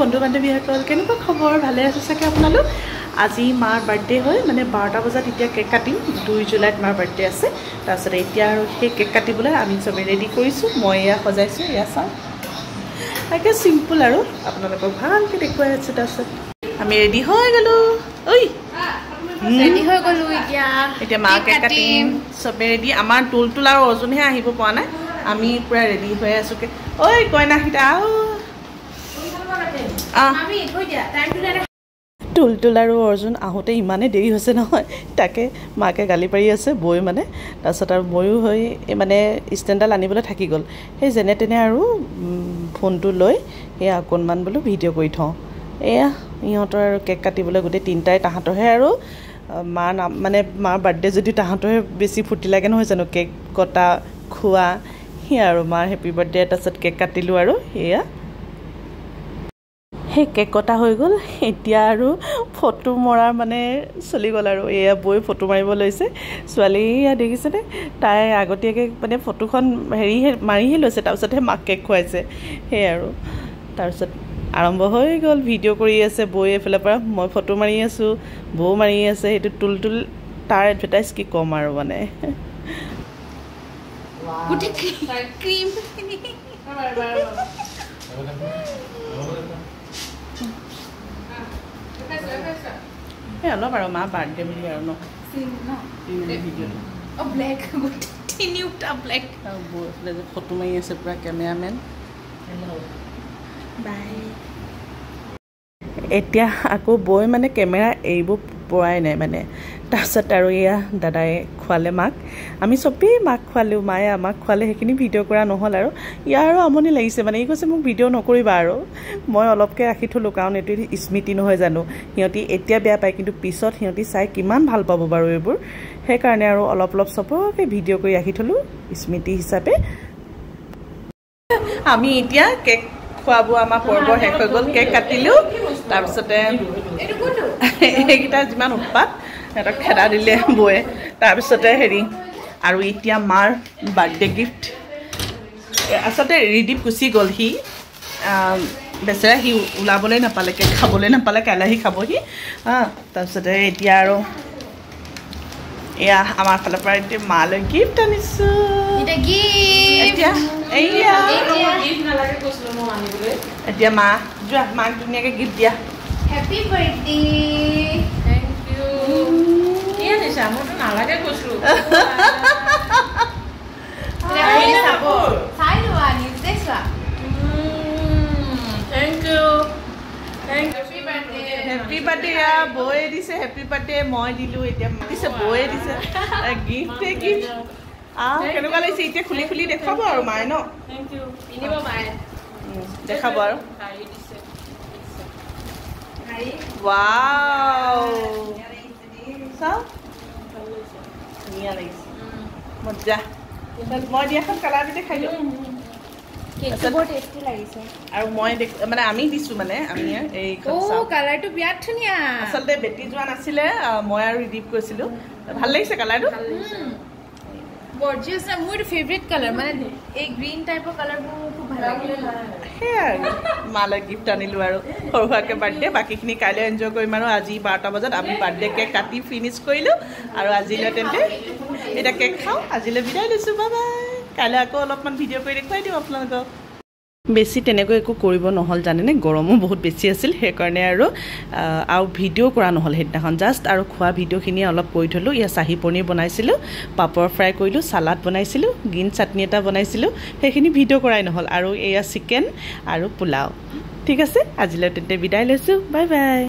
বন্ধু বান্ধৱীসকল কেনেকুৱা খবৰ ভালে আছে চাগে আপোনালোক আজি মাৰ বাৰ্থডে হয় মানে 12টা বজাত এতিয়া কেক কাটিম 2 জুলাইত মাৰ বাৰ্থডে আছে তাৰপিছত এতিয়া আৰু সেই কেক কাটিবলৈ আমি চবে ৰেডি কৰিছোঁ মই এয়া সজাইছোঁ এয়া চাওঁ একে সিম্পল আৰু আপোনালোকক ভালকৈ দেখুৱাই আছোঁ তাৰপিছত আমি ৰেডি হৈ গ'লো ঐ ৰেডি হৈ গ'লো এতিয়া মা কেক কাটিম চবে ৰেডি আমাৰ টুলটুল আৰু অৰ্জুনহে আহিব পৰা নাই আমি পুৰা ৰেডি হৈ আছোঁ ঐ কইনাকিটা টুলটুল আৰু অৰ্জুন আহোঁতে ইমানেই দেৰি হৈছে নহয় তাকে মাকে গালি পাৰি আছে বৈ মানে তাৰপিছত আৰু ময়ো হৈ মানে ষ্টেণ্ডডাল আনিবলৈ থাকি গ'ল সেই যেনে তেনে আৰু ফোনটো লৈ সেয়া অকণমান বোলো ভিডিঅ' কৰি থওঁ এয়া ইহঁতৰ আৰু কেক কাটিবলৈ গোটেই তিনিটাই তাহাঁতৰহে আৰু মাৰ নাম মানে মাৰ বাৰ্থডে যদি তাহাঁতৰহে বেছি ফূৰ্তি লাগে নহয় জানো কেক কটা খোৱা সেয়া আৰু মাৰ হেপী বাৰ্থডে তাৰপিছত কেক কাটিলোঁ আৰু সেয়া সেই কেক কটা হৈ গ'ল এতিয়া আৰু ফটো মৰাৰ মানে চলি গ'ল আৰু এয়া বৈ ফটো মাৰিব লৈছে ছোৱালী এয়া দেখিছেনে তাই আগতীয়াকৈ মানে ফটোখন মাৰিহে লৈছে তাৰপিছতহে মাক কেক খুৱাইছে সেয়াই আৰু তাৰপিছত আৰম্ভ হৈ গ'ল ভিডিঅ' কৰি আছে বৈ এফালৰ পৰা মই ফটো মাৰি আছোঁ বৌ মাৰি আছে সেইটো টুলটুল তাৰ এডভাৰটাইজ কি ক'ম আৰু মানে অলপ আৰু মা বাৰ্থডে বুলি আৰু ন ফটো মাৰি আছে পুৰা কেমেৰামেন এতিয়া আকৌ বৈ মানে কেমেৰা এৰিব পৰাই নাই মানে তাৰপিছত আৰু এয়া দাদাই খোৱালে মাক আমি চবেই মাক খোৱালোঁ মায়ে আমাক খোৱালে সেইখিনি ভিডিঅ' কৰা নহ'ল আৰু ইয়াৰো আমনি লাগিছে মানে ই কৈছে মোক ভিডিঅ' নকৰিবা আৰু মই অলপকৈ ৰাখি থ'লোঁ কাৰণ এইটো স্মৃতি নহয় জানো সিহঁতি এতিয়া বেয়া পায় কিন্তু পিছত সিহঁতি চাই কিমান ভাল পাব বাৰু এইবোৰ সেইকাৰণে আৰু অলপ চবকে ভিডিঅ' কৰি ৰাখি থ'লোঁ স্মৃতি হিচাপে আমি এতিয়া কেক খোৱা বোৱা আমাৰ পৰ্ব শেষ হৈ গ'ল কেক কাটিলোঁ তাৰপিছতে এইকেইটা যিমান উৎপাত সিহঁতক খেদা দিলে বৌয়ে তাৰপিছতে আৰু এতিয়া মাৰ বাৰ্থডে গিফ্ট আচলতে ৰিদিপ গুচি গ'ল সি বেচেৰা সি ওলাবলৈ নাপালে কেক খাবলৈ নাপালে কাইলৈ সি খাবহি তাৰপিছতে এতিয়া আৰু এয়া আমাৰ ফালৰ পৰা এতিয়া মালৈ গিফ্ট আনিছোঁ এতিয়া মা যোৱা মাক ধুনীয়াকৈ গিফ্ট দিয়া হেপী বাৰ্থডে থেংক ইউ কি আনিছা মোৰতো নালাগে কৈছিলোঁ চাই লোৱা নিজে চোৱা থেংক ইউ হেপী বাৰ্থডে বৌয়ে দিছে হেপী বাৰ্থডে মই দিলোঁ এতিয়া দিছে বৌয়ে দিছে গিফ্টে গিফ্ট কেনেকুৱা লাগিছে এতিয়া খুলি খুলি দেখুৱাব আৰু মায়ে ন থেংক ইউ পিন্ধিব মায়ে দেখাব আৰু শাৰী দিছে ৱাও চাওঁ ধুনীয়া লাগিছে মজা মই দিয়াখন কালাৰটো দেখাই দিওঁ আৰু মই মানে আমি দিছোঁ মানে আমি কালাৰটো বিৰাট ধুনীয়া আচলতে বেটি যোৱা নাছিলে মই আৰু ৰিদিপ কৈছিলোঁ ভাল লাগিছে কালাৰটো গৰ্জিয়াছ মোৰ ফেভৰেট কালাৰ মানে এই গ্ৰীণ টাইপৰ কালাৰবোৰ খুব ভাল লাগে সেয়াই আৰু মালৈ গিফ্ট আনিলোঁ আৰু সৰু সুৰাকৈ বাৰ্থডে বাকীখিনি কাইলৈ এনজয় কৰিম আৰু আজি 12টা বজাত আমি বাৰ্থডে কেক কাটি ফিনিছ কৰিলোঁ আৰু আজিলৈ তেন্তে এতিয়া কেক খাওঁ আজিলৈ বিদায় লৈছোঁ বাই বাই কাইলৈ আকৌ অলপমান ভিডিঅ' কৰি দেখুৱাই দিওঁ আপোনালোকক বেছি তেনেকৈ একো কৰিব নহ'ল জানেনে গৰমো বহুত বেছি আছিল সেইকাৰণে আৰু ভিডিঅ' কৰা নহ'ল সেইদিনাখন জাষ্ট আৰু খোৱা ভিডিঅ'খিনি অলপ কৰি থ'লোঁ ইয়াত চাহী পনীৰ বনাইছিলোঁ পাপৰ ফ্ৰাই কৰিলোঁ চালাড বনাইছিলোঁ গ্ৰীণ চাটনি এটা বনাইছিলোঁ সেইখিনি ভিডিঅ' কৰাই নহ'ল আৰু এয়া চিকেন আৰু পোলাও ঠিক আছে আজিলৈ তেন্তে বিদায় লৈছোঁ বাই বাই